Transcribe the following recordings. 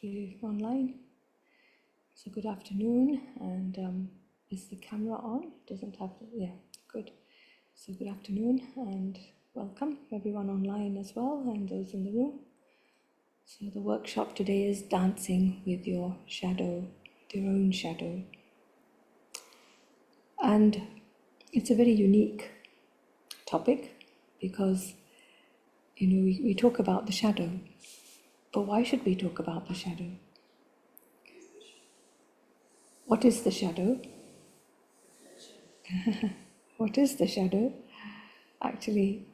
we online. So good afternoon, and is the camera on? It doesn't have to, yeah, good. So good afternoon and welcome everyone online as well and those in the room. So the workshop today is dancing with your shadow, your own shadow. And it's a very unique topic because, we talk about the shadow, but why should we talk about the shadow? What is the shadow? What is the shadow? Actually,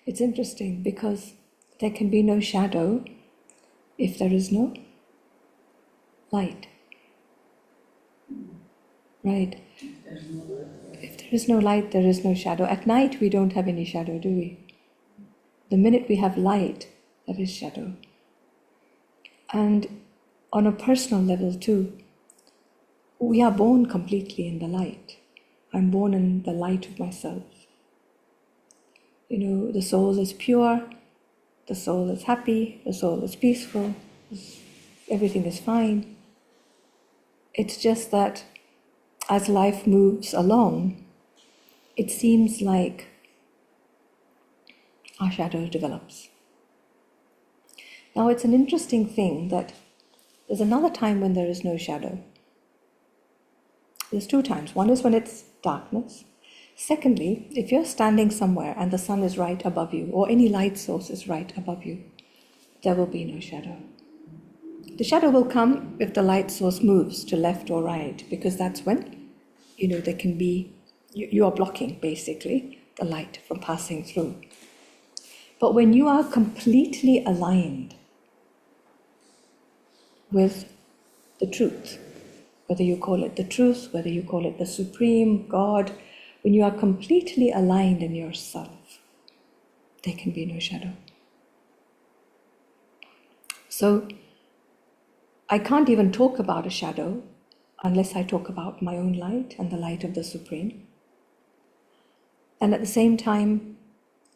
it's interesting because there can be no shadow if there is no light. Right? If there is no light, there is no shadow. At night, we don't have any shadow, do we? The minute we have light, there is shadow. And on a personal level too, we are born completely in the light. I'm born in the light of myself. The soul is pure, the soul is happy, the soul is peaceful, everything is fine. It's just that as life moves along, it seems like our shadow develops. Now it's an interesting thing that there's another time when there is no shadow. There's two times. One is when it's darkness. Secondly, if you're standing somewhere and the sun is right above you, or any light source is right above you, there will be no shadow. The shadow will come if the light source moves to left or right, because that's when, there can be, you are blocking basically the light from passing through. But when you are completely aligned with the truth, whether you call it the truth, whether you call it the Supreme, God, when you are completely aligned in yourself, there can be no shadow. So, I can't even talk about a shadow unless I talk about my own light and the light of the Supreme. And at the same time,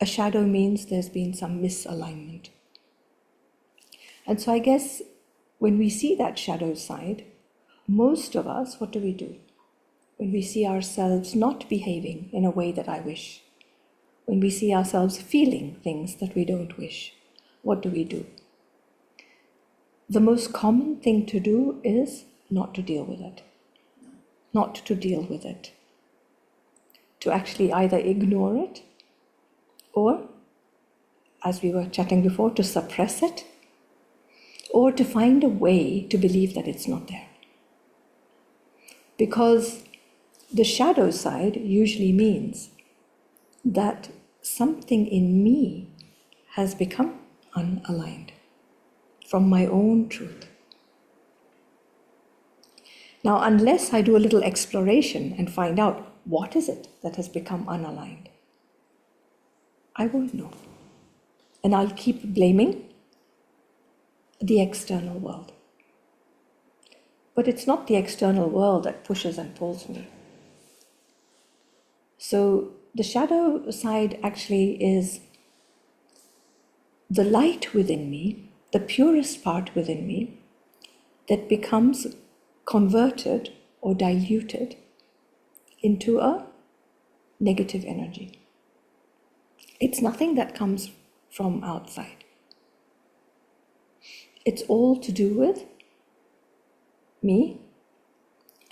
a shadow means there's been some misalignment. And so I guess when we see that shadow side, most of us, what do? When we see ourselves not behaving in a way that I wish, when we see ourselves feeling things that we don't wish, what do? The most common thing to do is not to deal with it. Not to deal with it. To actually either ignore it or, as we were chatting before, to suppress it or to find a way to believe that it's not there. Because the shadow side usually means that something in me has become unaligned from my own truth. Now, unless I do a little exploration and find out what is it that has become unaligned, I won't know. And I'll keep blaming the external world. But it's not the external world that pushes and pulls me. So the shadow side actually is the light within me, the purest part within me, that becomes converted or diluted into a negative energy. It's nothing that comes from outside. It's all to do with me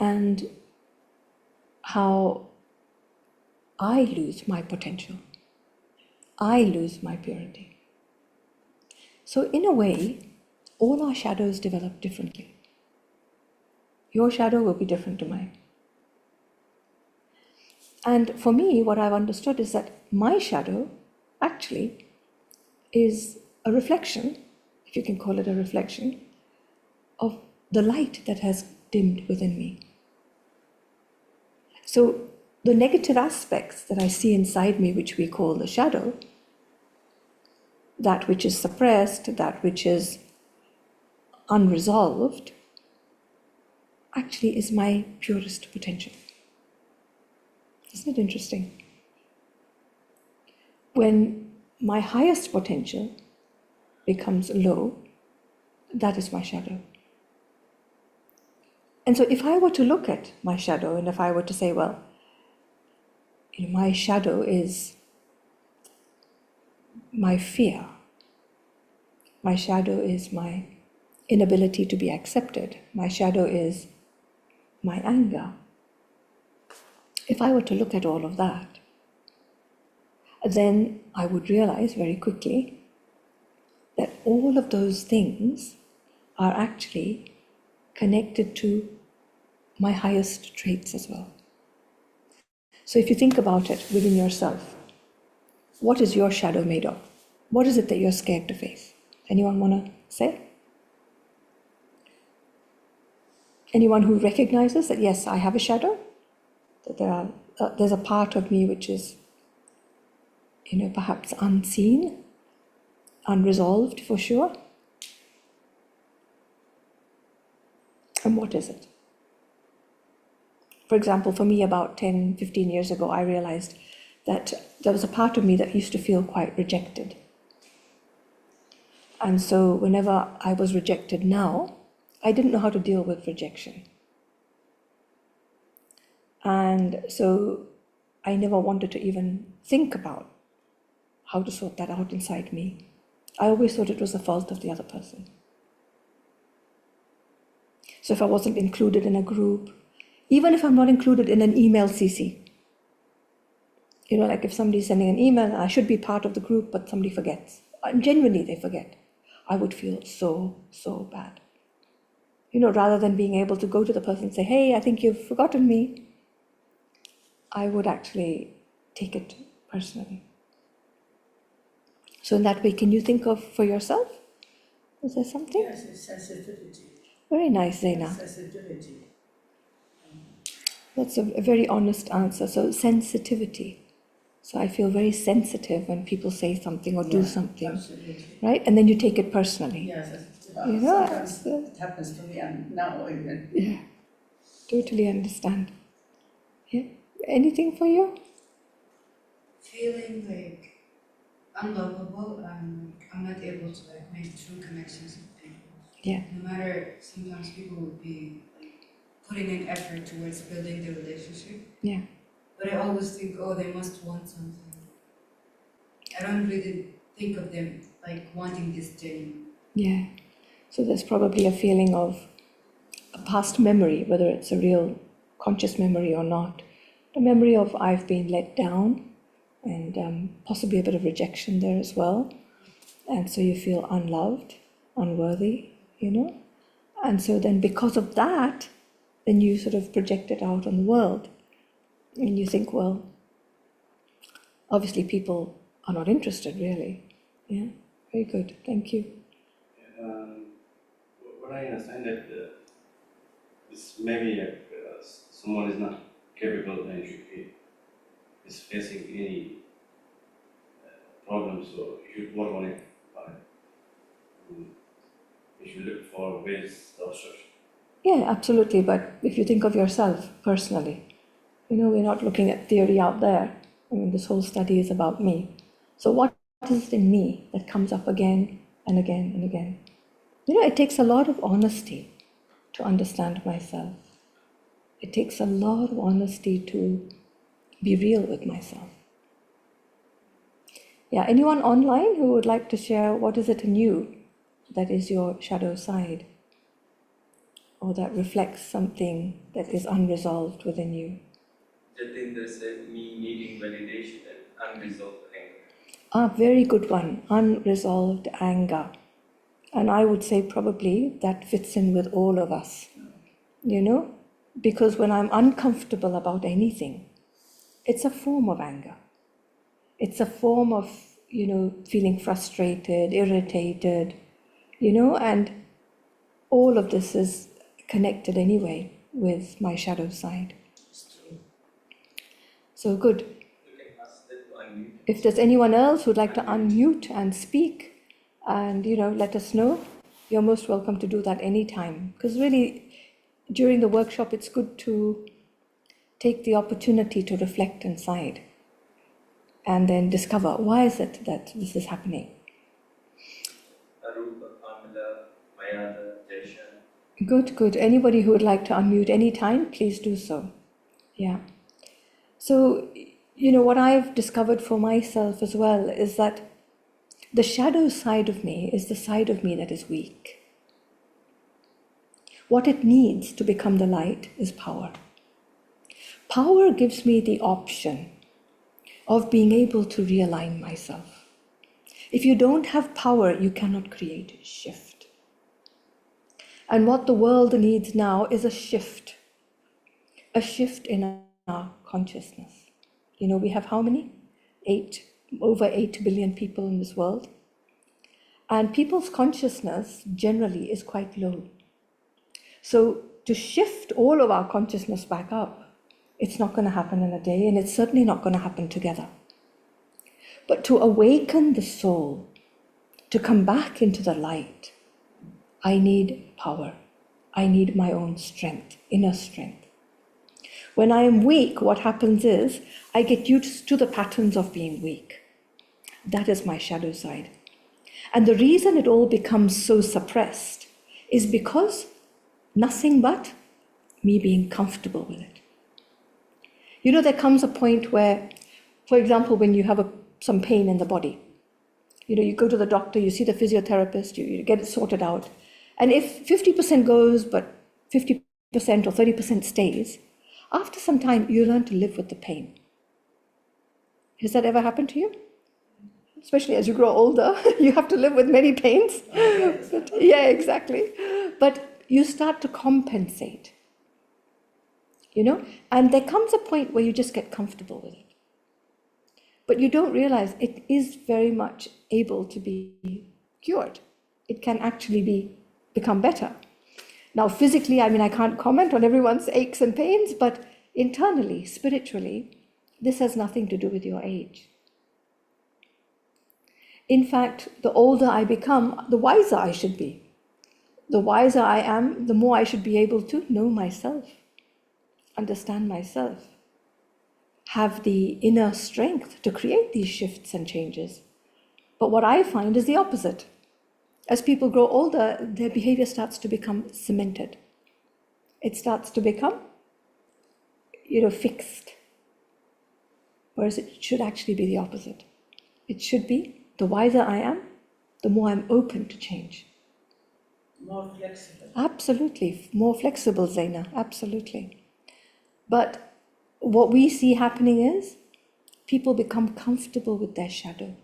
and how I lose my potential. I lose my purity. So in a way, all our shadows develop differently. Your shadow will be different to mine. And for me, what I've understood is that my shadow actually is a reflection, if you can call it a reflection, of the light that has dimmed within me. So the negative aspects that I see inside me, which we call the shadow, that which is suppressed, that which is unresolved, actually is my purest potential. Isn't it interesting? When my highest potential becomes low, That is my shadow. And so if I were to look at my shadow, and if I were to say, well, my shadow is my fear, my shadow is my inability to be accepted, my shadow is my anger. If I were to look at all of that, then I would realize very quickly that all of those things are actually connected to my highest traits as well. So if you think about it within yourself, what is your shadow made of? What is it that you're scared to face? Anyone want to say? Anyone who recognizes that, yes, I have a shadow, that there's a part of me which is, perhaps unseen, unresolved for sure. And what is it? For example, for me, about 10, 15 years ago, I realized that there was a part of me that used to feel quite rejected. And so whenever I was rejected now, I didn't know how to deal with rejection. And so I never wanted to even think about how to sort that out inside me. I always thought it was the fault of the other person. So if I wasn't included in a group, even if I'm not included in an email CC, like if somebody's sending an email, I should be part of the group, but somebody forgets. Genuinely, they forget. I would feel so bad. Rather than being able to go to the person and say, hey, I think you've forgotten me, I would actually take it personally. So in that way, can you think of for yourself? Is there something? Yes, it's sensitivity. Very nice, Zaina. Sensitivity. That's a very honest answer. So sensitivity. So I feel very sensitive when people say something or do something, absolutely. right? And then you take it personally. Yes, Sometimes it happens to me, and now even. Yeah, totally understand. Yeah, anything for you? Feeling like unlovable and I'm not able to make true connections with people. Yeah. No matter, sometimes people would be putting in effort towards building the relationship. Yeah. But I always think, oh, they must want something. I don't really think of them wanting this genuine. Yeah. So there's probably a feeling of a past memory, whether it's a real conscious memory or not. The memory of I've been let down and possibly a bit of rejection there as well. And so you feel unloved, unworthy, And so then because of that, then you sort of project it out on the world. And you think, well, obviously people are not interested really. Yeah, very good, thank you. What I understand that this maybe someone is not capable and is facing any problems, so you should work on it. You should look for ways of obstruction. Yeah, absolutely, but if you think of yourself personally, we're not looking at theory out there. I mean, this whole study is about me. So what is it in me that comes up again and again and again? It takes a lot of honesty to understand myself. It takes a lot of honesty to be real with myself. Yeah, anyone online who would like to share what is it in you that is your shadow side, or that reflects something that is unresolved within you? I think there's me needing validation and unresolved anger. Very good one, unresolved anger. And I would say probably that fits in with all of us, because when I'm uncomfortable about anything, it's a form of anger. It's a form of, feeling frustrated, irritated, and all of this is connected anyway with my shadow side. So good. You can ask them to unmute. If there's anyone else who'd like to unmute and speak and, let us know, you're most welcome to do that anytime. Because really, during the workshop, it's good to take the opportunity to reflect inside and then discover why is it that this is happening. Arup, Amila, my Ayada, Jaysha. Good, good. Anybody who would like to unmute any time, please do so. Yeah. So, what I've discovered for myself as well is that the shadow side of me is the side of me that is weak. What it needs to become the light is power. Power gives me the option of being able to realign myself. If you don't have power, you cannot create shift. And what the world needs now is a shift in our consciousness. We have how many? Over 8 billion people in this world. And people's consciousness generally is quite low. So to shift all of our consciousness back up, it's not going to happen in a day, and it's certainly not going to happen together. But to awaken the soul, to come back into the light, I need power. I need my own strength, inner strength. When I am weak, what happens is I get used to the patterns of being weak. That is my shadow side. And the reason it all becomes so suppressed is because nothing but me being comfortable with it. There comes a point where, for example, when you have some pain in the body, you go to the doctor, you see the physiotherapist, you get it sorted out. And if 50% goes, but 50% or 30% stays, after some time, you learn to live with the pain. Has that ever happened to you? Especially as you grow older, you have to live with many pains. But, yeah, exactly. But you start to compensate, and there comes a point where you just get comfortable with it. But you don't realize it is very much able to be cured. It can actually become better. Now, physically, I can't comment on everyone's aches and pains, but internally, spiritually, this has nothing to do with your age. In fact, the older I become, the wiser I should be. The wiser I am, the more I should be able to know myself, understand myself, have the inner strength to create these shifts and changes. But what I find is the opposite. As people grow older, their behavior starts to become cemented. It starts to become, fixed. Whereas it should actually be the opposite. It should be, the wiser I am, the more I'm open to change. More flexible. Absolutely. More flexible, Zaina. Absolutely. But what we see happening is people become comfortable with their shadow.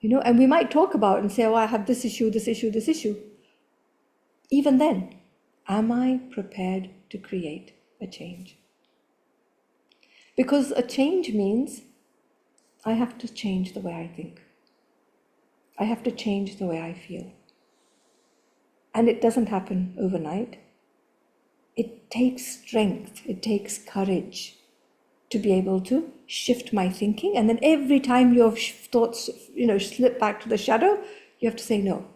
And we might talk about it and say, oh, I have this issue, this issue, this issue. Even then, am I prepared to create a change? Because a change means I have to change the way I think. I have to change the way I feel. And it doesn't happen overnight. It takes strength, it takes courage to be able to shift my thinking. And then every time your thoughts, slip back to the shadow, you have to say, no,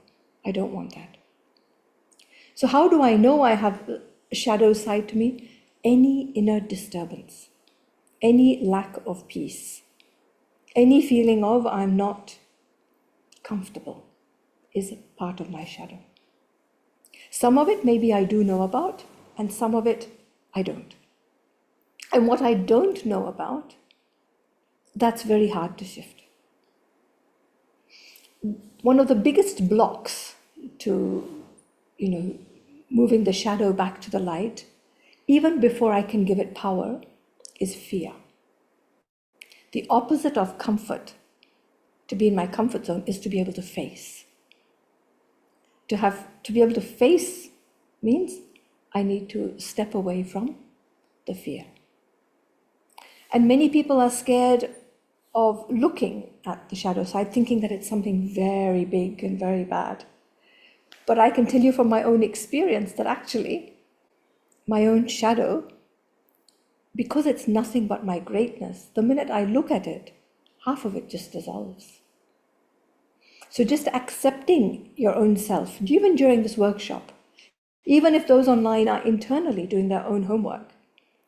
I don't want that. So how do I know I have a shadow side to me? Any inner disturbance, any lack of peace, any feeling of I'm not comfortable is part of my shadow. Some of it maybe I do know about, and some of it I don't. And what I don't know about, that's very hard to shift. One of the biggest blocks to, moving the shadow back to the light, even before I can give it power, is fear. The opposite of comfort, to be in my comfort zone, is to be able to face. To be able to face means I need to step away from the fear. And many people are scared of looking at the shadow side, thinking that it's something very big and very bad. But I can tell you from my own experience that actually my own shadow, because it's nothing but my greatness, the minute I look at it, half of it just dissolves. So just accepting your own self, even during this workshop, even if those online are internally doing their own homework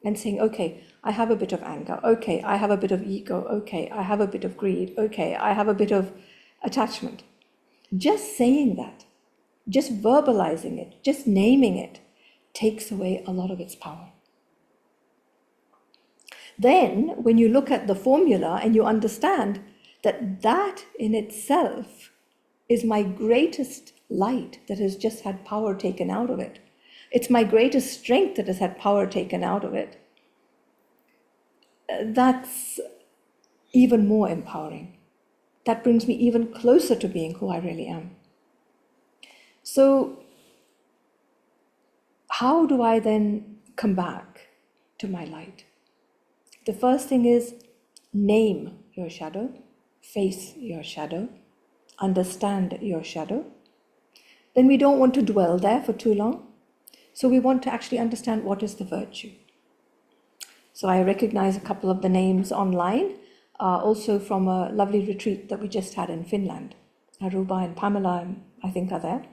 and saying, okay, I have a bit of anger, okay, I have a bit of ego, okay, I have a bit of greed, okay, I have a bit of attachment. Just saying that just verbalizing it, just naming it, takes away a lot of its power. Then, when you look at the formula and you understand that that in itself is my greatest light that has just had power taken out of it, it's my greatest strength that has had power taken out of it, that's even more empowering. That brings me even closer to being who I really am. So, how do I then come back to my light? The first thing is name your shadow, face your shadow, understand your shadow. Then we don't want to dwell there for too long. So we want to actually understand what is the virtue. So I recognize a couple of the names online, also from a lovely retreat that we just had in Finland. Aruba and Pamela, I think, are there.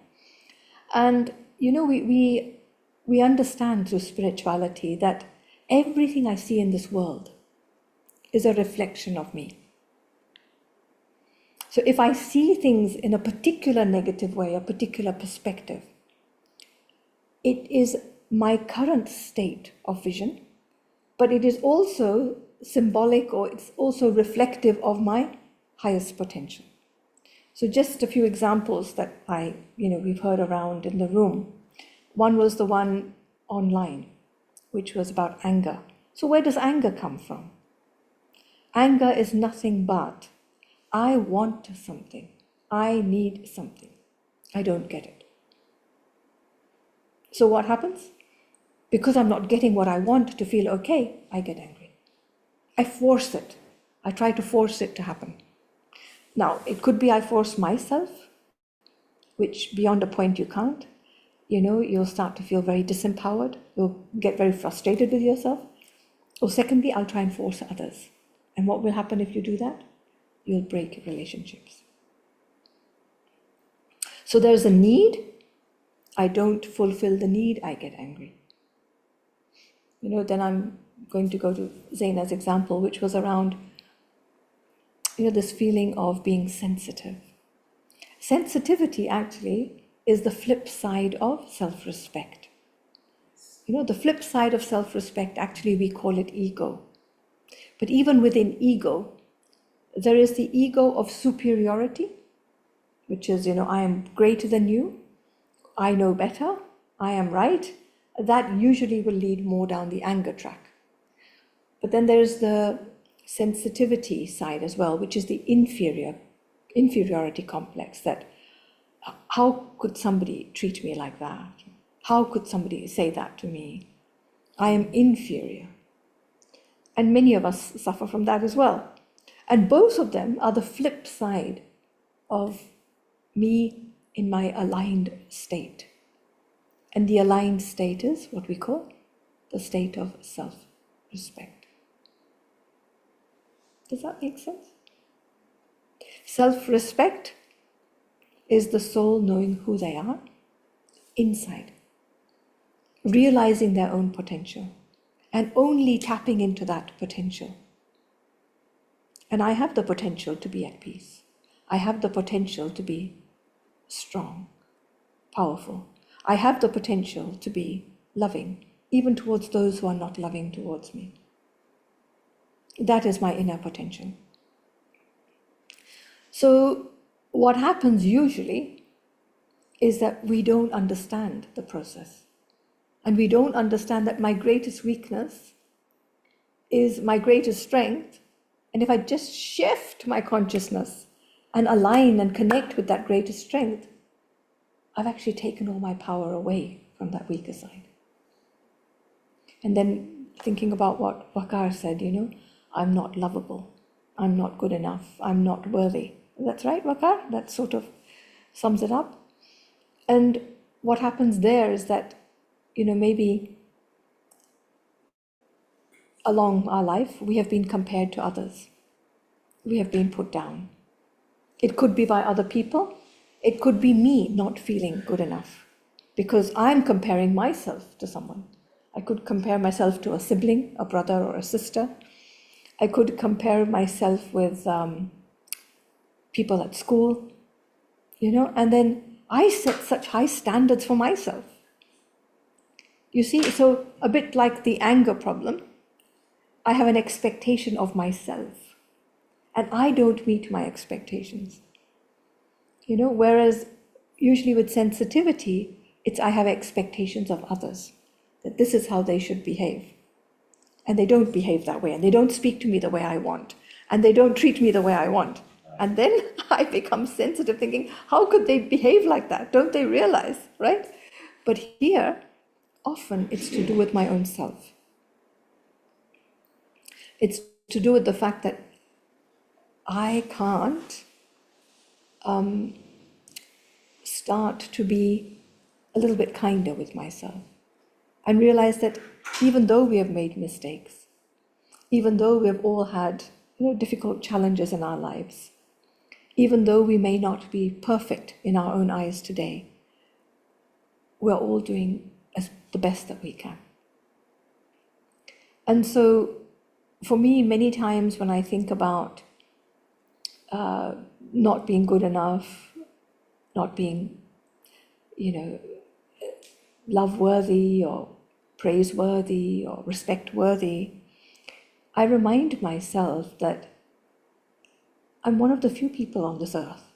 And, we understand through spirituality that everything I see in this world is a reflection of me. So if I see things in a particular negative way, a particular perspective, it is my current state of vision, but it is also symbolic, or it's also reflective of my highest potential. So just a few examples that we've heard around in the room. One was the one online, which was about anger. So where does anger come from? Anger is nothing but, I want something, I need something, I don't get it. So what happens? Because I'm not getting what I want to feel okay, I get angry. I force it. I try to force it to happen. Now, it could be I force myself, which beyond a point you can't. You'll start to feel very disempowered. You'll get very frustrated with yourself. Or secondly, I'll try and force others. And what will happen if you do that? You'll break relationships. So there's a need. I don't fulfill the need, I get angry. Then I'm going to go to Zaina's example, which was around, this feeling of being sensitive. Sensitivity actually is the flip side of self-respect. The flip side of self-respect, actually we call it ego. But even within ego, there is the ego of superiority, which is, I am greater than you, I know better, I am right. That usually will lead more down the anger track. But then there's the sensitivity side as well, which is the inferiority complex, that how could somebody treat me like that? How could somebody say that to me? I am inferior. And many of us suffer from that as well. And both of them are the flip side of me in my aligned state. And the aligned state is what we call the state of self-respect. Does that make sense? Self-respect is the soul knowing who they are inside, realizing their own potential, and only tapping into that potential. And I have the potential to be at peace. I have the potential to be strong, powerful. I have the potential to be loving, even towards those who are not loving towards me. That is my inner potential. So what happens usually is that we don't understand the process. And we don't understand that my greatest weakness is my greatest strength. And if I just shift my consciousness and align and connect with that greatest strength, I've actually taken all my power away from that weaker side. And then thinking about what Wakar said, I'm not lovable, I'm not good enough, I'm not worthy. That's right, Wakar? That sort of sums it up. And what happens there is that, maybe along our life, we have been compared to others. We have been put down. It could be by other people. It could be me not feeling good enough because I'm comparing myself to someone. I could compare myself to a sibling, a brother or a sister. I could compare myself with people at school, and then I set such high standards for myself. You see, so a bit like the anger problem, I have an expectation of myself, and I don't meet my expectations. Whereas usually with sensitivity, it's I have expectations of others, that this is how they should behave. And they don't behave that way, and they don't speak to me the way I want, and they don't treat me the way I want. And then I become sensitive, thinking, how could they behave like that? Don't they realize, right? But here, often it's to do with my own self. It's to do with the fact that I can't start to be a little bit kinder with myself and realize that even though we have made mistakes, even though we have all had difficult challenges in our lives, even though we may not be perfect in our own eyes today, we're all doing the best that we can. And so for me, many times when I think about not being good enough, not being, love-worthy or praiseworthy or respect-worthy, I remind myself that I'm one of the few people on this earth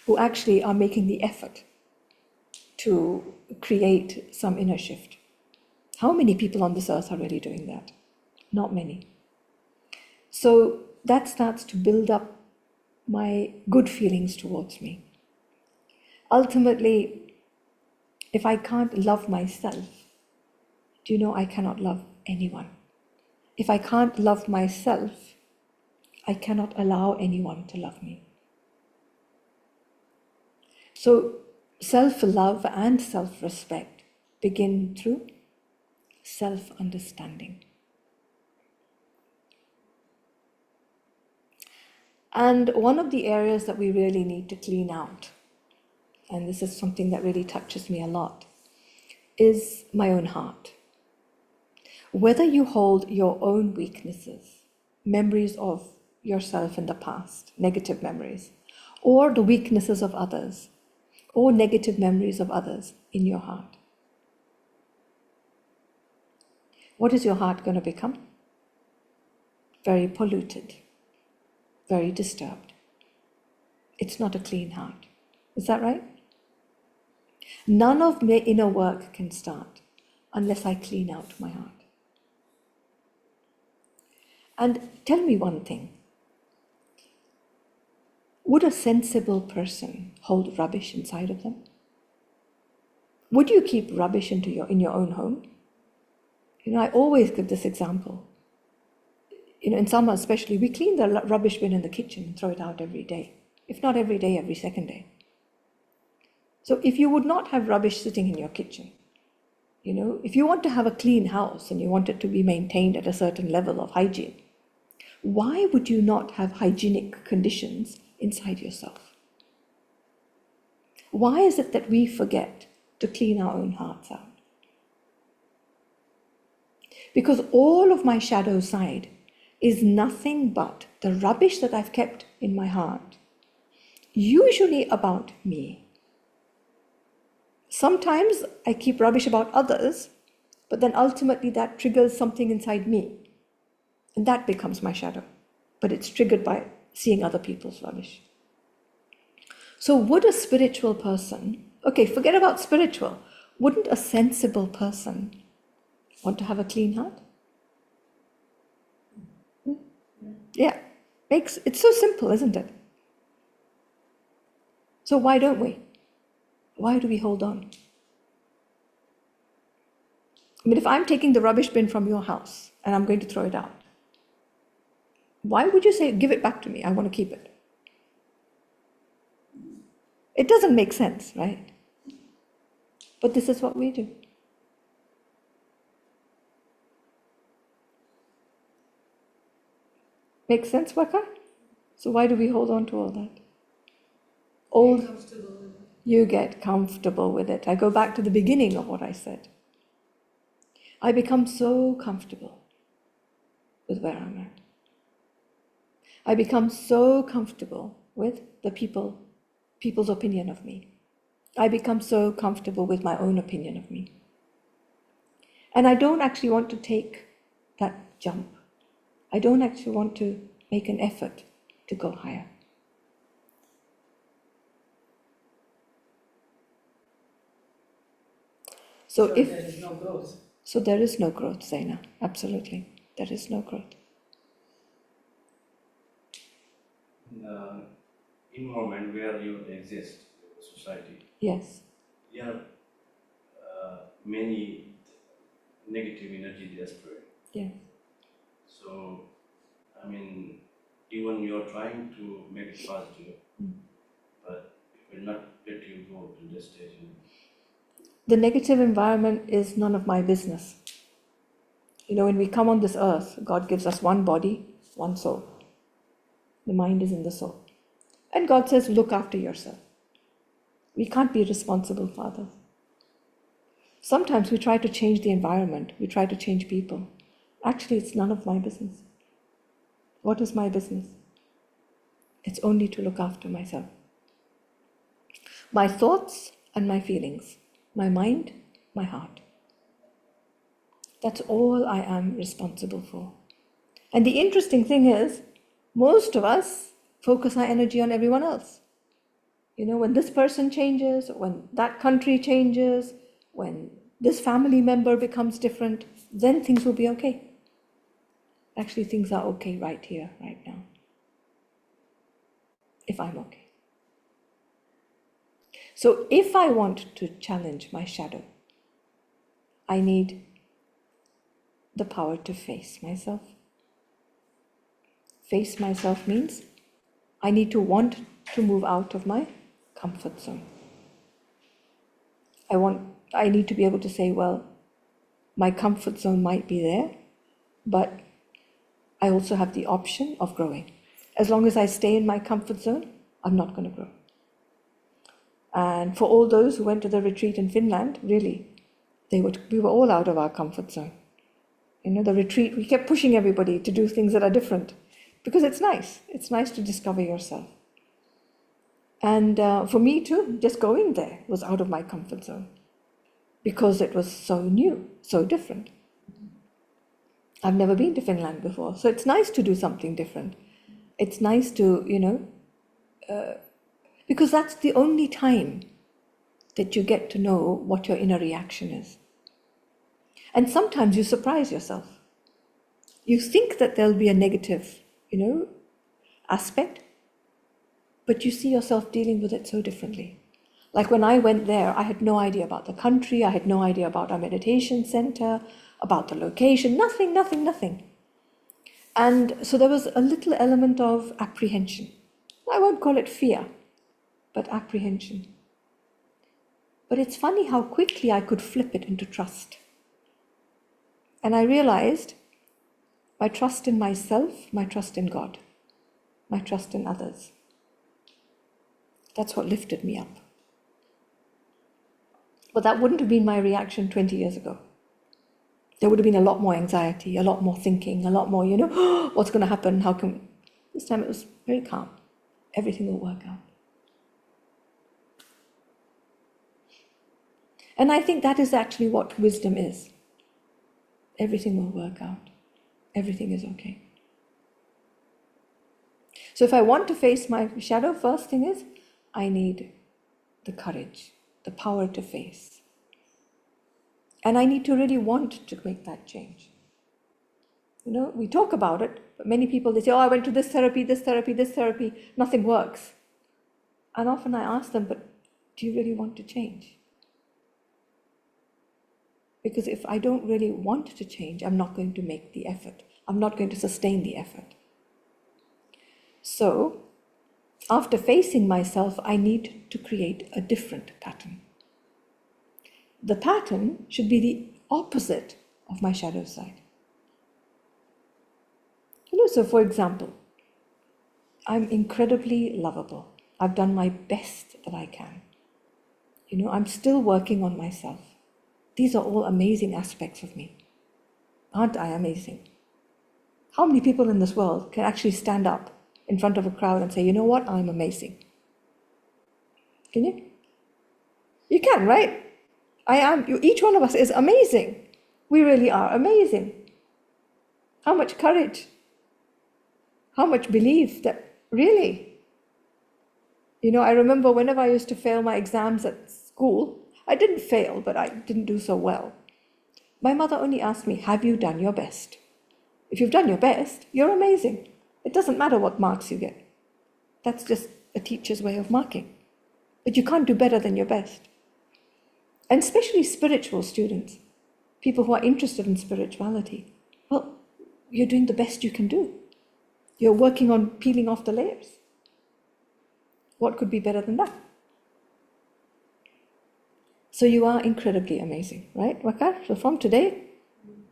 who actually are making the effort to create some inner shift. How many people on this earth are really doing that? Not many. So that starts to build up my good feelings towards me. Ultimately, if I can't love myself, I cannot love anyone. If I can't love myself, I cannot allow anyone to love me. So self-love and self-respect begin through self-understanding. And one of the areas that we really need to clean out, and this is something that really touches me a lot, is my own heart. Whether you hold your own weaknesses, memories of yourself in the past, negative memories, or the weaknesses of others, or negative memories of others in your heart, what is your heart going to become? Very polluted, very disturbed. It's not a clean heart. Is that right? None of my inner work can start unless I clean out my heart. And tell me one thing. Would a sensible person hold rubbish inside of them? Would you keep rubbish in your own home? I always give this example. In summer especially, we clean the rubbish bin in the kitchen and throw it out every day. If not every day, every second day. So if you would not have rubbish sitting in your kitchen, if you want to have a clean house and you want it to be maintained at a certain level of hygiene, why would you not have hygienic conditions inside yourself? Why is it that we forget to clean our own hearts out? Because all of my shadow side is nothing but the rubbish that I've kept in my heart, usually about me. Sometimes I keep rubbish about others, but then ultimately that triggers something inside me, and that becomes my shadow. But it's triggered by seeing other people's rubbish. So would a spiritual person, forget about spiritual, wouldn't a sensible person want to have a clean heart? Yeah, it's so simple, isn't it? So why don't we? Why do we hold on? If I'm taking the rubbish bin from your house and I'm going to throw it out, why would you say, give it back to me, I want to keep it? It doesn't make sense, right? But this is what we do. Make sense, Waka? So why do we hold on to all that? You get comfortable with it. I go back to the beginning of what I said. I become so comfortable with where I'm at. I become so comfortable with the people's opinion of me. I become so comfortable with my own opinion of me. And I don't actually want to take that jump. I don't actually want to make an effort to go higher. So there is no growth. So there is no growth, Zaina. Absolutely. There is no growth. In the environment where you exist, society, Yes. there are many negative energy they spread. Yes. So, I mean, even you're trying to make it positive, but it will not let you go to this stage. The negative environment is none of my business. When we come on this earth, God gives us one body, one soul. The mind is in the soul. And God says, look after yourself. We can't be responsible for others. Sometimes we try to change the environment, we try to change people. Actually, it's none of my business. What is my business? It's only to look after myself. My thoughts and my feelings, my mind, my heart. That's all I am responsible for. And the interesting thing is, most of us focus our energy on everyone else. When this person changes, when that country changes, when this family member becomes different, then things will be okay. Actually, things are okay right here, right now. If I'm okay. So if I want to challenge my shadow, I need the power to face myself. Face myself means I need to want to move out of my comfort zone. I need to be able to say, well, my comfort zone might be there, but I also have the option of growing. As long as I stay in my comfort zone, I'm not going to grow. And for all those who went to the retreat in Finland, really, we were all out of our comfort zone. The retreat, we kept pushing everybody to do things that are different because it's nice. It's nice to discover yourself. And for me too, just going there was out of my comfort zone because it was so new, so different. I've never been to Finland before, so it's nice to do something different. It's nice to, because that's the only time that you get to know what your inner reaction is. And sometimes you surprise yourself. You think that there'll be a negative, aspect, but you see yourself dealing with it so differently. Like when I went there, I had no idea about the country, I had no idea about our meditation center, about the location, nothing. And so there was a little element of apprehension. I won't call it fear, but apprehension. But it's funny how quickly I could flip it into trust. And I realized my trust in myself, my trust in God, my trust in others. That's what lifted me up. But that wouldn't have been my reaction 20 years ago. There would have been a lot more anxiety, a lot more thinking, a lot more, what's going to happen? How can... This time it was very calm. Everything will work out. And I think that is actually what wisdom is. Everything will work out. Everything is okay. So if I want to face my shadow, first thing is, I need the courage, the power to face. And I need to really want to make that change. We talk about it, but many people, they say, I went to this therapy, nothing works. And often I ask them, but do you really want to change? Because if I don't really want to change, I'm not going to make the effort. I'm not going to sustain the effort. So, after facing myself, I need to create a different pattern. The pattern should be the opposite of my shadow side. So for example, I'm incredibly lovable. I've done my best that I can. I'm still working on myself. These are all amazing aspects of me. Aren't I amazing? How many people in this world can actually stand up in front of a crowd and say, you know what, I'm amazing? Can you? You can, right? I am, each one of us is amazing. We really are amazing. How much courage, how much belief that really, I remember whenever I used to fail my exams at school, I didn't fail, but I didn't do so well. My mother only asked me, have you done your best? If you've done your best, you're amazing. It doesn't matter what marks you get. That's just a teacher's way of marking. But you can't do better than your best. And especially spiritual students, people who are interested in spirituality. Well, you're doing the best you can do. You're working on peeling off the layers. What could be better than that? So you are incredibly amazing, right, Wakar? So from today,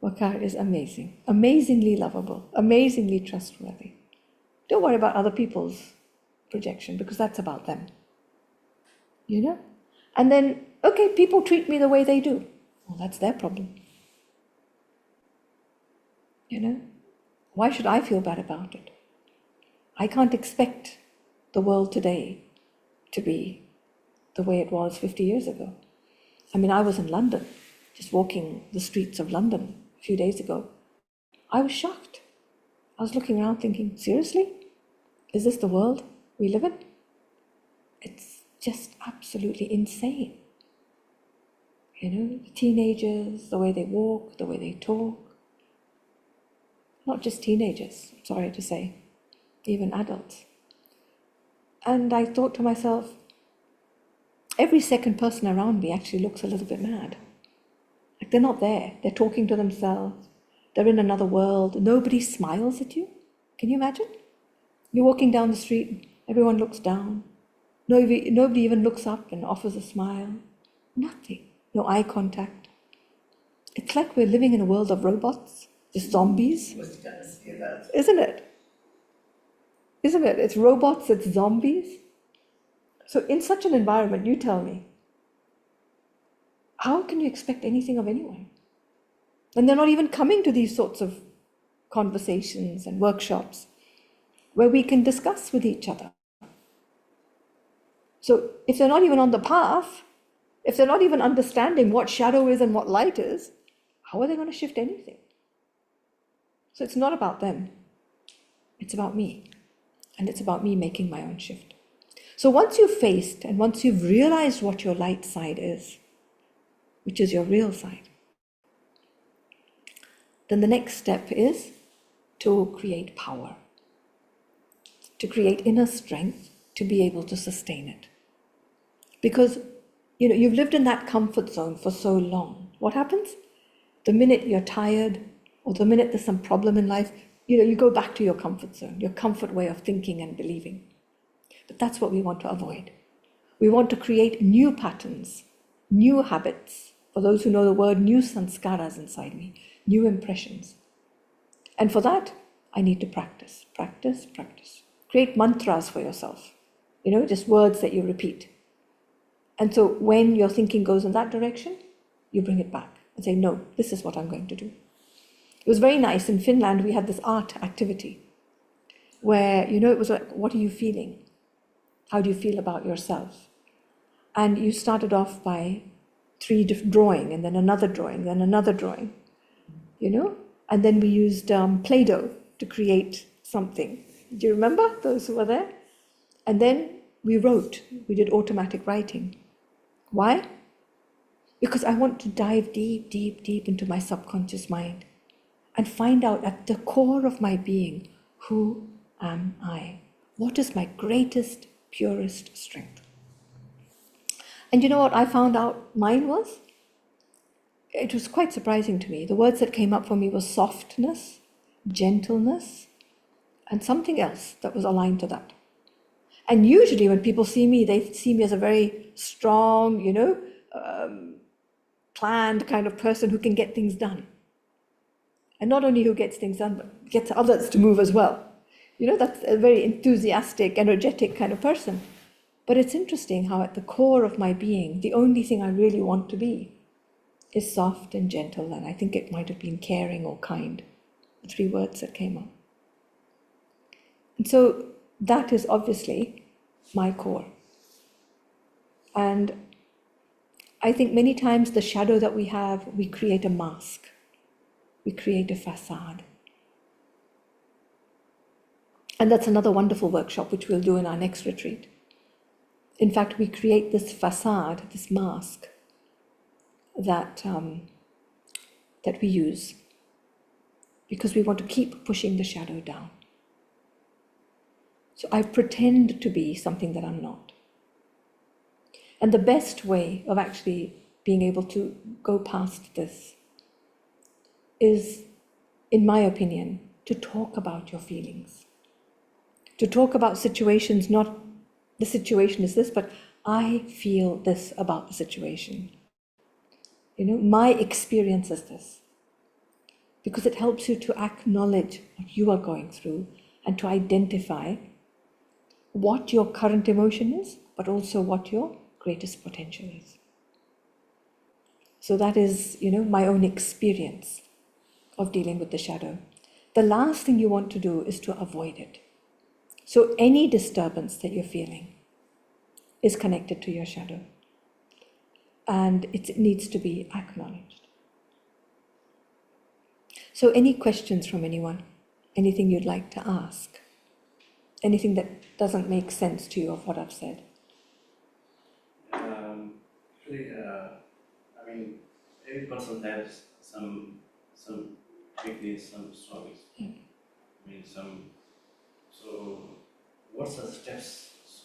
Wakar is amazing, amazingly lovable, amazingly trustworthy. Don't worry about other people's projection because that's about them. And then, okay, people treat me the way they do. Well, that's their problem. Why should I feel bad about it? I can't expect the world today to be the way it was 50 years ago. I mean, I was in London, just walking the streets of London a few days ago. I was shocked. I was looking around thinking, seriously? Is this the world we live in? It's just absolutely insane. The teenagers, the way they walk, the way they talk. Not just teenagers, I'm sorry to say, even adults. And I thought to myself, every second person around me actually looks a little bit mad. Like they're not there. They're talking to themselves. They're in another world. Nobody smiles at you. Can you imagine? You're walking down the street, everyone looks down. Nobody even looks up and offers a smile. Nothing. No eye contact. It's like we're living in a world of robots, just zombies. I was gonna say that. Isn't it? Isn't it? It's robots, it's zombies. So in such an environment, you tell me, how can you expect anything of anyone? And they're not even coming to these sorts of conversations and workshops where we can discuss with each other. So if they're not even on the path, if they're not even understanding what shadow is and what light is, how are they going to shift anything? So it's not about them. It's about me. And it's about me making my own shift. So once you've faced and once you've realized what your light side is, which is your real side, then the next step is to create power, to create inner strength to be able to sustain it. Because, you've lived in that comfort zone for so long. What happens? The minute you're tired or the minute there's some problem in life, you go back to your comfort zone, your comfort way of thinking and believing. But that's what we want to avoid. We want to create new patterns, new habits. For those who know the word, new sanskaras inside me, new impressions. And for that, I need to practice, practice, practice. Create mantras for yourself, just words that you repeat. And so when your thinking goes in that direction, you bring it back and say, no, this is what I'm going to do. It was very nice. In Finland, we had this art activity where, it was like, what are you feeling? How do you feel about yourself? And you started off by 3 different drawing, and then another drawing, then another drawing, And then we used Play-Doh to create something. Do you remember those who were there? And then we wrote. We did automatic writing. Why? Because I want to dive deep, deep, deep into my subconscious mind and find out at the core of my being, who am I? What is my greatest, purest strength? And you know what I found out mine was? It was quite surprising to me. The words that came up for me were softness, gentleness, and something else that was aligned to that. And usually when people see me, they see me as a very strong, planned kind of person who can get things done. And not only who gets things done, but gets others to move as well. That's a very enthusiastic, energetic kind of person. But it's interesting how at the core of my being, the only thing I really want to be is soft and gentle, and I think it might have been caring or kind, the 3 words that came up. And so that is obviously my core. And I think many times the shadow that we have, we create a mask, we create a facade. And that's another wonderful workshop which we'll do in our next retreat. In fact, we create this facade, this mask that, that we use because we want to keep pushing the shadow down. So I pretend to be something that I'm not. And the best way of actually being able to go past this is, in my opinion, to talk about your feelings. To talk about situations, not the situation is this, but I feel this about the situation. My experience is this. Because it helps you to acknowledge what you are going through and to identify what your current emotion is, but also what your greatest potential is. So that is, my own experience of dealing with the shadow. The last thing you want to do is to avoid it. So any disturbance that you're feeling is connected to your shadow. And it needs to be acknowledged. So any questions from anyone? Anything you'd like to ask? Anything that doesn't make sense to you of what I've said? Actually, I mean, every person has some weakness, some struggles. Yeah. I mean, so what's the steps? So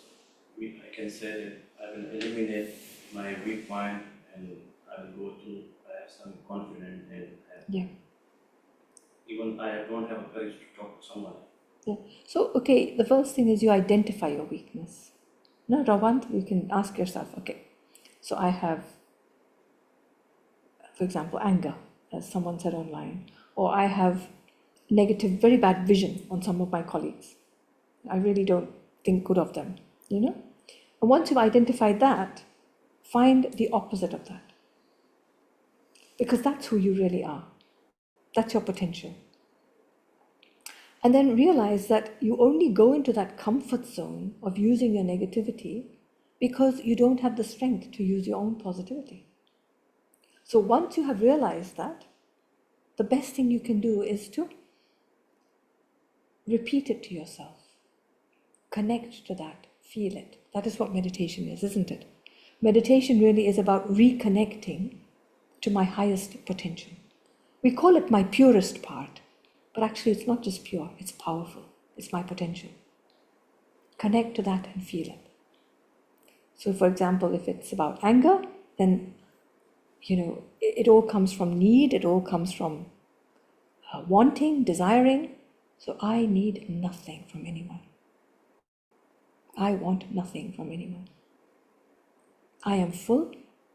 I can say that I will eliminate my weak mind and I will go to, I have some confidence and Yeah. even I don't have a courage to talk to someone. Yeah. So, okay, the first thing is you identify your weakness. No, Rawant, you can ask yourself, okay, so I have, for example, anger, as someone said online, or I have negative, very bad vision on some of my colleagues. I really don't think good of them, And once you've identified that, find the opposite of that. Because that's who you really are. That's your potential. And then realize that you only go into that comfort zone of using your negativity because you don't have the strength to use your own positivity. So once you have realized that, the best thing you can do is to repeat it to yourself. Connect to that, feel it. That is what meditation is, isn't it? Meditation really is about reconnecting to my highest potential. We call it my purest part, but actually it's not just pure, it's powerful. It's my potential. Connect to that and feel it. So for example, if it's about anger, then, it all comes from need, it all comes from wanting, desiring. So I need nothing from anyone. I want nothing from anyone. I am full,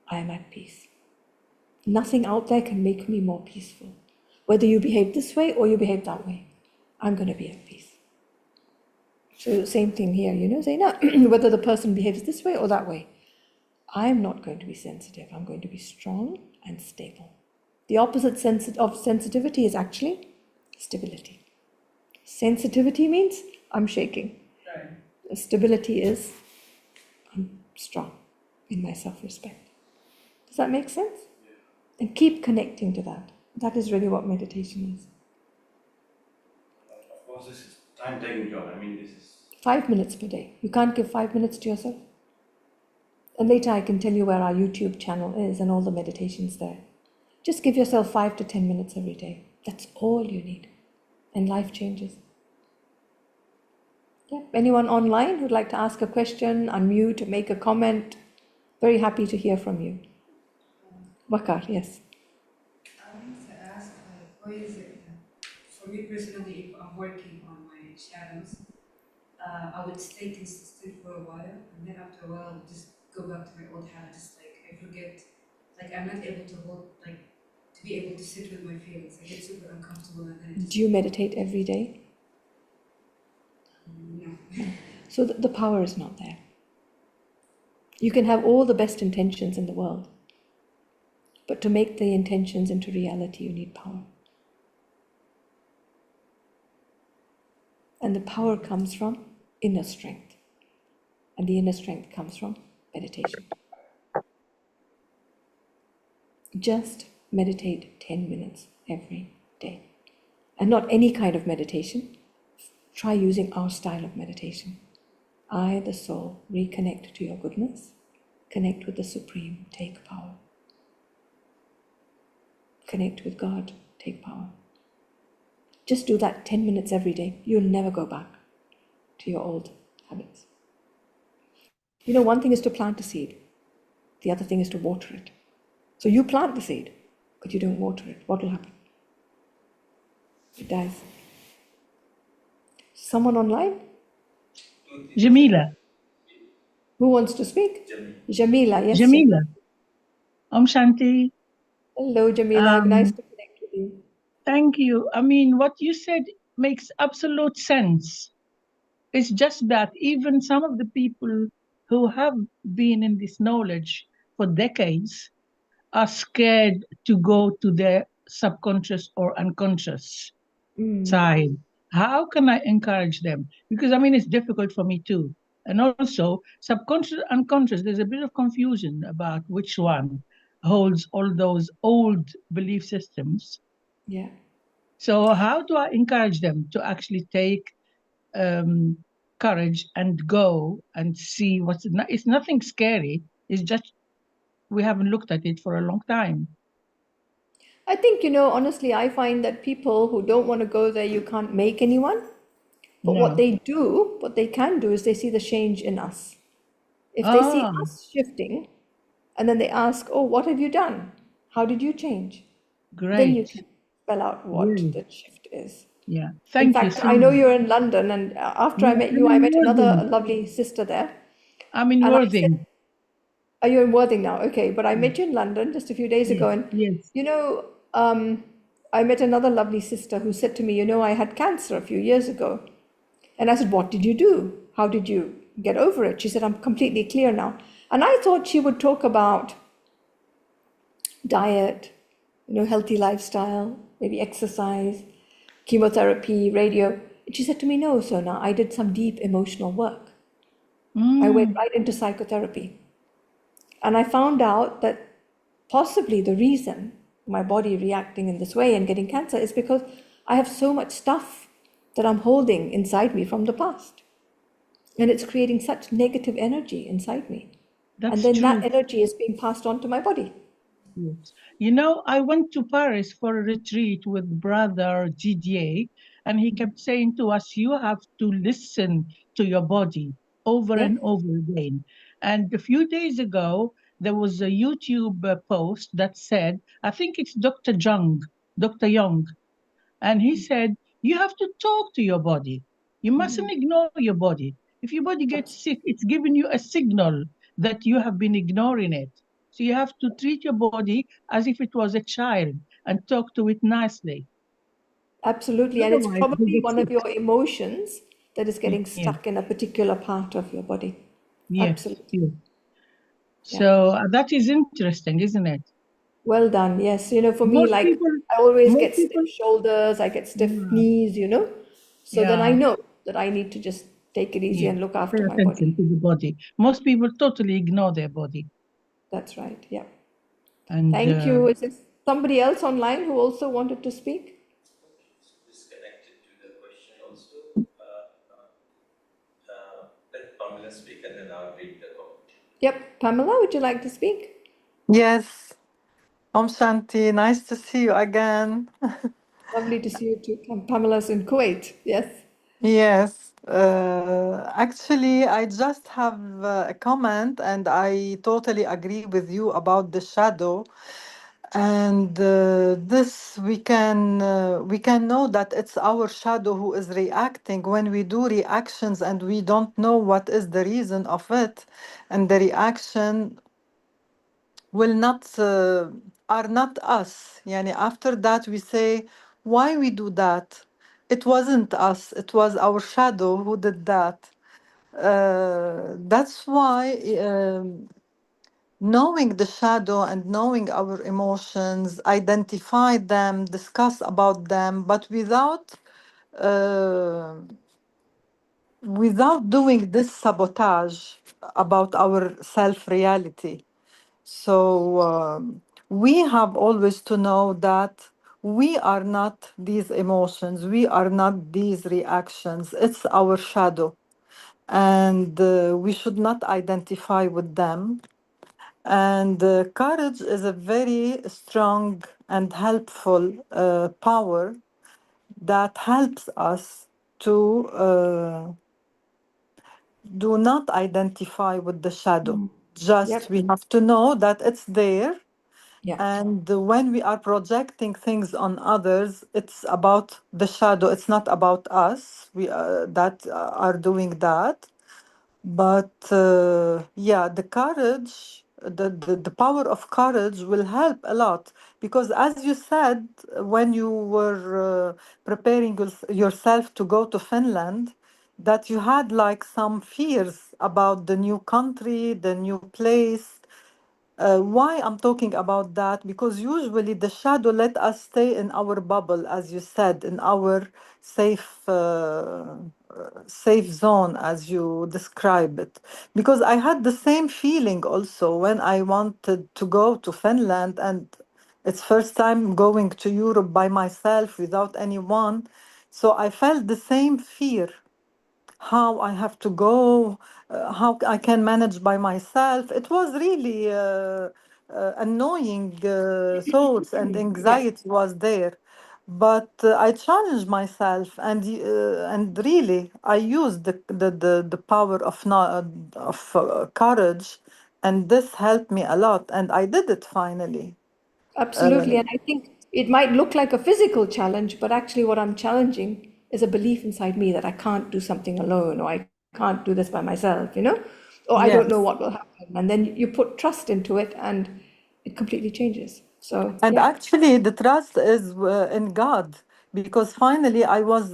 I am at peace. Nothing out there can make me more peaceful. Whether you behave this way or you behave that way, I'm going to be at peace. So same thing here, Zaina, whether the person behaves this way or that way, I'm not going to be sensitive. I'm going to be strong and stable. The opposite of sensitivity is actually stability. Sensitivity means I'm shaking. Right. Stability is I'm strong in my self-respect. Does that make sense? And keep connecting to that. That is really what meditation is. Of course, this is time-taking job. I mean, this is 5 minutes per day. You can't give 5 minutes to yourself. And later I can tell you where our YouTube channel is and all the meditations there. Just give yourself 5 to 10 minutes every day. That's all you need. And life changes. Yeah. Anyone online who'd like to ask a question, unmute, make a comment? Very happy to hear from you. Bakar, yes. I wanted to ask, what is it? For me personally, if I'm working on my shadows, I would stay consistent for a while, and then after a while, I'll just go back to my old habits. Like I forget, like I'm not able to hold, like to be able to sit with my feelings. I get super uncomfortable, and then I just Do you meditate every day? no. So the power is not there. You can have all the best intentions in the world, but to make the intentions into reality, you need power. And the power comes from inner strength. And the inner strength comes from meditation. Just meditate 10 minutes every day. And not any kind of meditation. Try using our style of meditation. I, the soul, reconnect to your goodness. Connect with the Supreme, take power. Connect with God, take power. Just do that 10 minutes every day. You'll never go back to your old habits. You know, one thing is to plant a seed. The other thing is to water it. So you plant the seed, but you don't water it. What will happen? It dies. Someone online? Jamila. Who wants to speak? Jamila. Jamila, yes. Jamila. Om Shanti. Hello, Jamila. Nice Um, to connect with you. Thank you. I mean, what you said makes absolute sense. It's just that even some of the people who have been in this knowledge for decades are scared to go to their subconscious or unconscious side. How can I encourage them? Because I mean, it's difficult for me too. And also, subconscious, unconscious, there's a bit of confusion about which one holds all those old belief systems. Yeah. So, how do I encourage them to actually take courage and go and see it's nothing scary. It's just we haven't looked at it for a long time. I think, honestly, I find that people who don't want to go there, you can't make anyone. But No. what they can do is they see the change in us. If they see us shifting, and then they ask, oh, what have you done? How did you change? Then you Great. can spell out what Great. the shift is. Yeah. In Thank you fact, so I know much. you're in London, and after I Yeah, met I'm you, I in met another Worthing. lovely sister there. I'm in And I said, Worthing. are you in Worthing now? Okay, but I Yeah. met you in London just a few days Yes. ago, and Yes. I met another lovely sister who said to me, I had cancer a few years ago. And I said, what did you do? How did you get over it? She said, I'm completely clear now. And I thought she would talk about diet, healthy lifestyle, maybe exercise, chemotherapy, radio. And she said to me, no, Sona, I did some deep emotional work. I went right into psychotherapy. And I found out that possibly the reason my body reacting in this way and getting cancer is because I have so much stuff that I'm holding inside me from the past. And it's creating such negative energy inside me. And That's then that true. energy is being passed on to my body. Yes. You know, I went to Paris for a retreat with brother Didier, and he kept saying to us, you have to listen to your body over Yeah, and over again. And a few days ago, there was a YouTube post that said, I think it's Dr. Young, and he said, you have to talk to your body. You mustn't ignore your body. If your body gets sick, it's giving you a signal that you have been ignoring it. So you have to treat your body as if it was a child and talk to it nicely. absolutely. And it's Otherwise, they probably get one of sick. your emotions that is getting Yeah. stuck in a particular part of your body. Yes. Absolutely. Yes. Yeah. So that is interesting, isn't it? Well done. Yes. For me, Most like people, I always most get people, stiff shoulders, I get stiff yeah, knees. So then I yeah, know that I need to just take it easy yeah. and look Pay after my attention body. to the body. Most people totally ignore their body. That's right. Yeah. And Thank you. Is there somebody else online who also wanted to speak? This connected to the question also. Let Pamela speak and then I'll read the comment. Yep. Pamela, would you like to speak? Yes. Om Shanti, nice to see you again. Lovely to see you too. Pamela's in Kuwait. Yes. Yes. Actually, I just have a comment, and I totally agree with you about the shadow. And this we can know that it's our shadow who is reacting when we do reactions and we don't know what is the reason of it, and the reaction will not are not us. Yani after that we say why we do that. It wasn't us. It was our shadow who did that. That's why knowing the shadow and knowing our emotions, identify them, discuss about them, but uh, without doing this sabotage about our self reality. So we have always to know that we are not these emotions, we are not these reactions. It's our shadow, and we should not identify with them. And courage is a very strong and helpful power that helps us to do not identify with the shadow. Just Yep. we have to know that it's there. Yeah. And when we are projecting things on others, it's about the shadow. It's not about us. We that are doing that. But yeah, the courage, the power of courage will help a lot because, as you said, when you were preparing yourself to go to Finland, that you had like some fears about the new country, the new place. Why I'm talking about that? Because usually the shadow let us stay in our bubble, as you said, in our safe zone, as you describe it. Because I had the same feeling also when I wanted to go to Finland, and it's first time going to Europe by myself without anyone. So I felt the same fear how I have to go, how I can manage by myself. It was really annoying thoughts and Yeah. anxiety was there. But I challenged myself, and really I used the power of courage, and this helped me a lot. And I did it finally. Uh, Absolutely. And I think it might look like a physical challenge, but actually, what I'm challenging is a belief inside me that I can't do something alone, or I can't do this by myself, or I don't know yes. what will happen. And then you put trust into it, and it completely changes. So, And yeah, actually, the trust is in God because finally I was,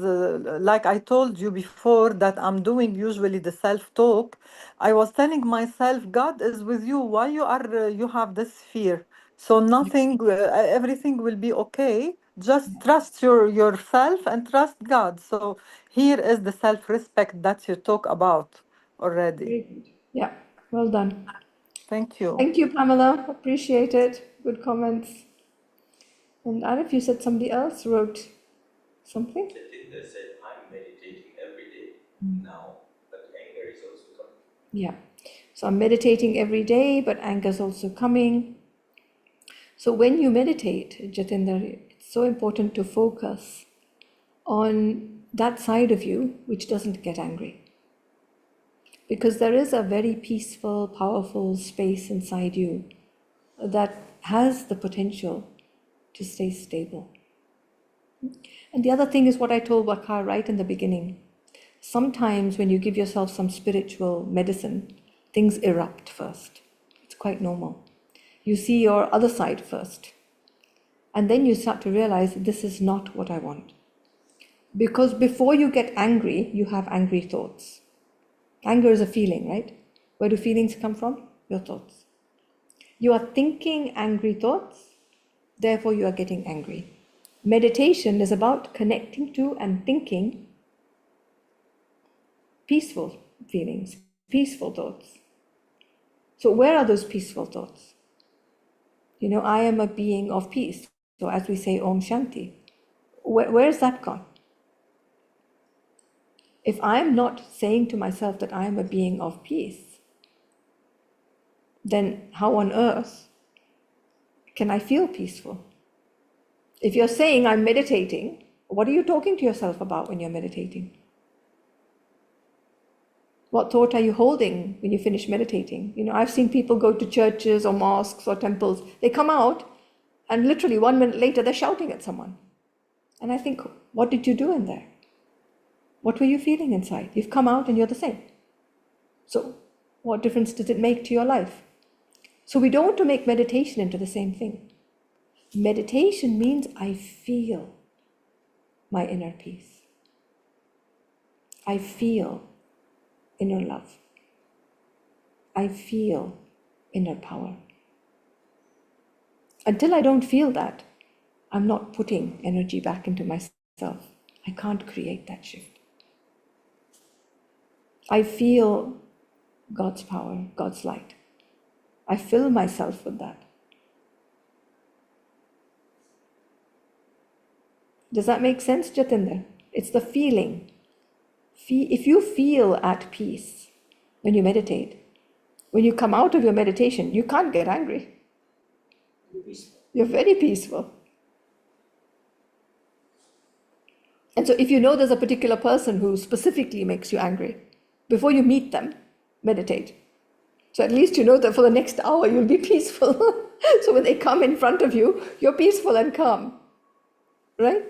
like I told you before, that I'm doing usually the self-talk. I was telling myself, God is with you. Why you have this fear? So nothing, everything will be okay. Just trust yourself and trust God. So here is the self-respect that you talk about already. very good. Yeah, well done. Thank you. Thank you, Pamela. Appreciate it. Good comments. And Arif, you said somebody else wrote something? Jatinder said, I'm meditating every day now, but anger is also coming. Yeah. So I'm meditating every day, but anger's also coming. So when you meditate, Jatinder, it's so important to focus on that side of you which doesn't get angry. Because there is a very peaceful, powerful space inside you that has the potential to stay stable. And the other thing is what I told Bakar right in the beginning. Sometimes when you give yourself some spiritual medicine, things erupt first. It's quite normal. You see your other side first. And then you start to realize this is not what I want. Because before you get angry, you have angry thoughts. Anger is a feeling, right? Where do feelings come from? Your thoughts. You are thinking angry thoughts, therefore you are getting angry. Meditation is about connecting to and thinking peaceful feelings, peaceful thoughts. So, where are those peaceful thoughts? I am a being of peace. So, as we say, Om Shanti, where's that gone? If I'm not saying to myself that I am a being of peace, then how on earth can I feel peaceful? If you're saying I'm meditating, what are you talking to yourself about when you're meditating? What thought are you holding when you finish meditating? I've seen people go to churches or mosques or temples. They come out and literally 1 minute later they're shouting at someone. And I think, what did you do in there? What were you feeling inside? You've come out and you're the same. So, what difference does it make to your life? So, we don't want to make meditation into the same thing. Meditation means I feel my inner peace. I feel inner love. I feel inner power. Until I don't feel that, I'm not putting energy back into myself. I can't create that shift. I feel God's power, God's light. I fill myself with that. Does that make sense, Jatinder? It's the feeling. If you feel at peace when you meditate, when you come out of your meditation, you can't get angry. You're very peaceful. And so if you know there's a particular person who specifically makes you angry, before you meet them, meditate. So at least you know that for the next hour you'll be peaceful. So when they come in front of you, you're peaceful and calm. Right?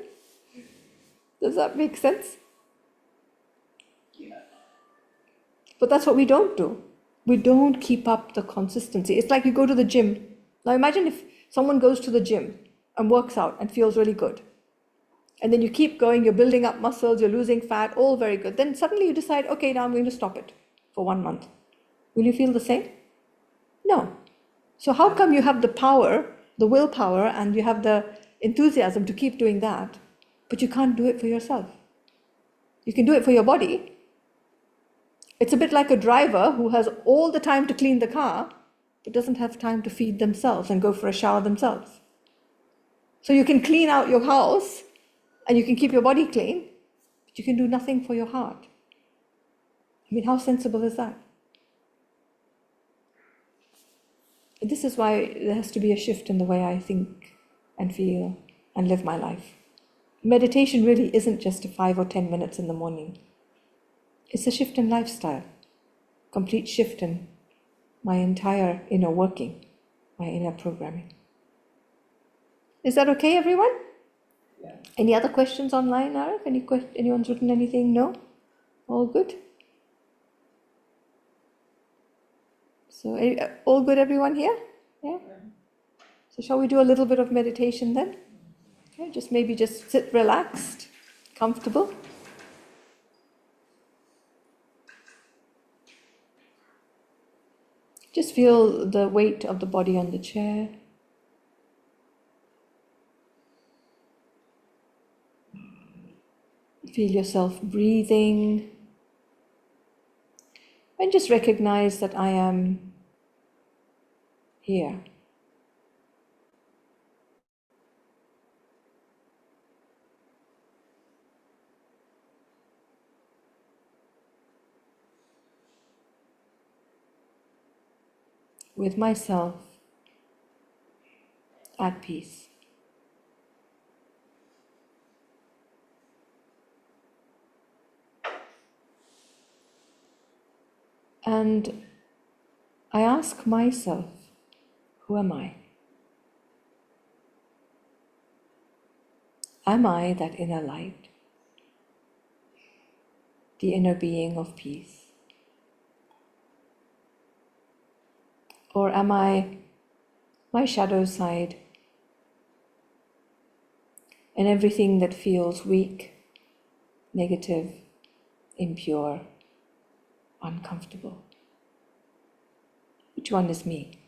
Does that make sense? Yeah. But that's what we don't do. We don't keep up the consistency. It's like you go to the gym. Now imagine if someone goes to the gym and works out and feels really good. And then you keep going, you're building up muscles, you're losing fat, all very good. Then suddenly you decide, okay, now I'm going to stop it for 1 month. Will you feel the same? No. So how come you have the power, the willpower, and you have the enthusiasm to keep doing that, but you can't do it for yourself? You can do it for your body. It's a bit like a driver who has all the time to clean the car, but doesn't have time to feed themselves and go for a shower themselves. So you can clean out your house and you can keep your body clean, but you can do nothing for your heart. I mean, how sensible is that? This is why there has to be a shift in the way I think and feel and live my life. Meditation really isn't just 5 or 10 minutes in the morning. It's a shift in lifestyle, complete shift in my entire inner working, my inner programming. Is that okay, everyone? Yeah. Any other questions online, Arif? Anyone's written anything? No? All good? So, all good, everyone here? Yeah? So shall we do a little bit of meditation then? Okay, maybe just sit relaxed, comfortable. Just feel the weight of the body on the chair. Feel yourself breathing. And just recognize that I am here. With myself, at peace. And I ask myself, who am I? Am I that inner light, the inner being of peace? Or am I my shadow side and everything that feels weak, negative, impure, uncomfortable? Which one is me?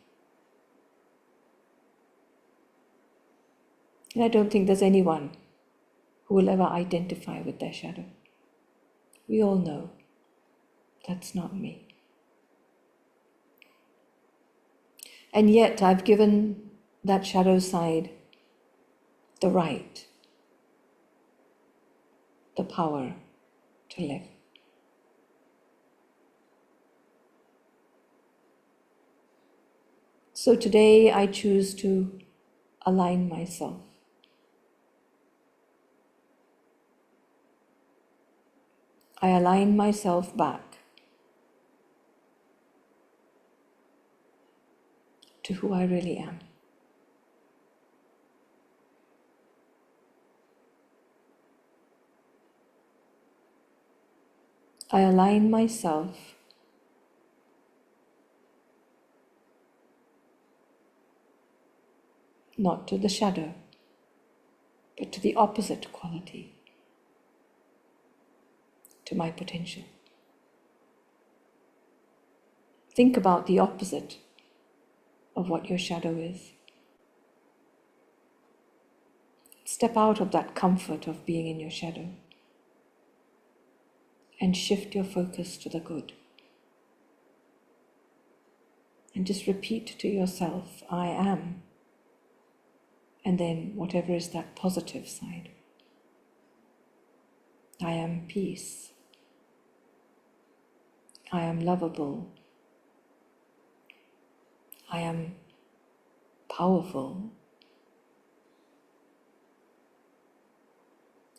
And I don't think there's anyone who will ever identify with their shadow. We all know that's not me. And yet I've given that shadow side the right, the power to live. So today I choose to align myself. I align myself back to who I really am. I align myself not to the shadow, but to the opposite quality, to my potential. Think about the opposite of what your shadow is. Step out of that comfort of being in your shadow and shift your focus to the good. And just repeat to yourself, I am. And then whatever is that positive side. I am peace. I am lovable. I am powerful.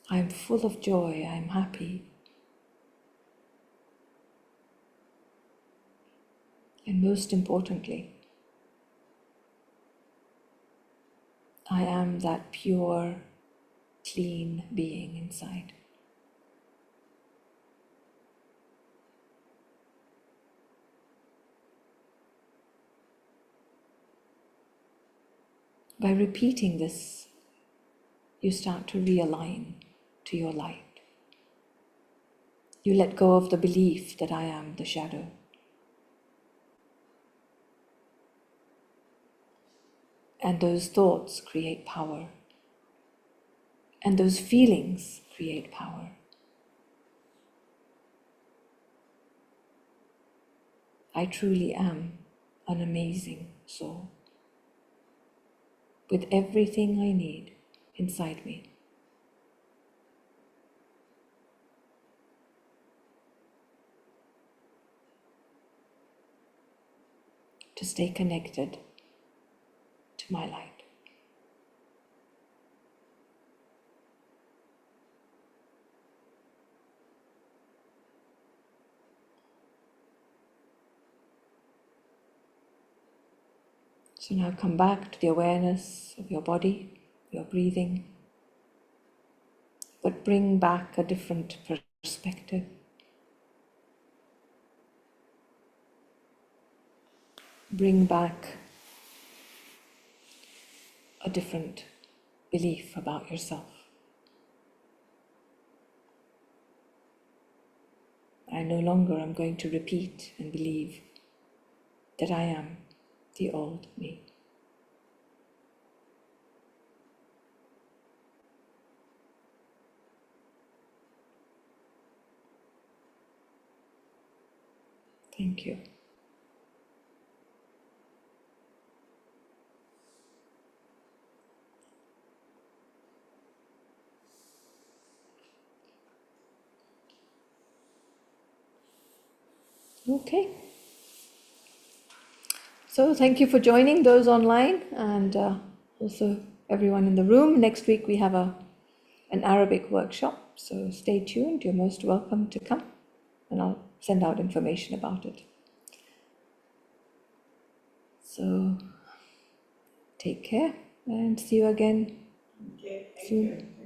I am full of joy. I am happy. And most importantly, I am that pure, clean being inside. By repeating this, you start to realign to your light. You let go of the belief that I am the shadow. And those thoughts create power. And those feelings create power. I truly am an amazing soul with everything I need inside me to stay connected to my light. So now come back to the awareness of your body, your breathing, but bring back a different perspective. Bring back a different belief about yourself. I no longer am going to repeat and believe that I am the old me. Thank you. Okay. So thank you for joining those online and also everyone in the room. Next week we have an Arabic workshop, so stay tuned. You're most welcome to come and I'll send out information about it. So take care and see you again Okay, thank soon. you.